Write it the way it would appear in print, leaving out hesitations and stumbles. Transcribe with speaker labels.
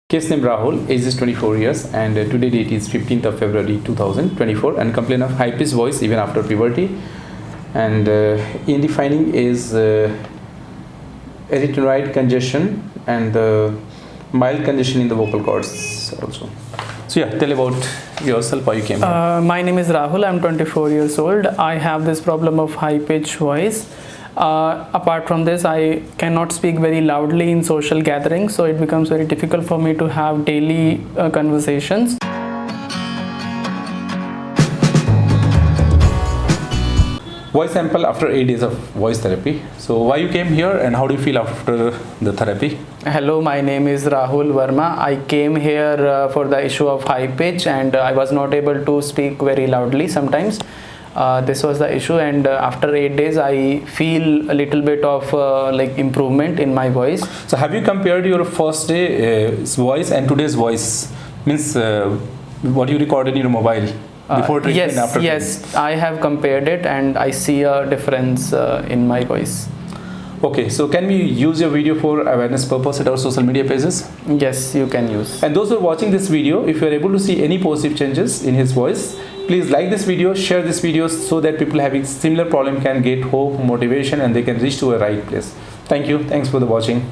Speaker 1: Case name Rahul, age is 24 years, and today date is 15th of February 2024, and complain of high pitched voice even after puberty. And in the finding is Arytenoid congestion and mild congestion in the vocal cords also. So yeah, tell about yourself, why you came here.
Speaker 2: My name is Rahul. I'm 24 years old. I have this problem of high pitched voice. Apart from this, I cannot speak very loudly in social gatherings, so it becomes very difficult for me to have daily conversations.
Speaker 1: Voice sample after 8 days of voice therapy. So why you came here and how do you feel after the therapy?
Speaker 2: Hello, my name is Rahul Verma. I came here for the issue of high pitch, and I was not able to speak very loudly sometimes. This was the issue, and after 8 days I feel a little bit of like improvement in my voice.
Speaker 1: So have you compared your first day voice and today's voice? Means what you recorded in your mobile before treatment and after treatment?
Speaker 2: Yes, I have compared it and I see a difference in my voice.
Speaker 1: Okay, so can we use your video for awareness purpose at our social media pages?
Speaker 2: Yes, you can use.
Speaker 1: And those who are watching this video, if you are able to see any positive changes in his voice, please like this video, share this video so that people having similar problem can get hope, motivation, and they can reach to a right place. Thank you. Thanks for the watching.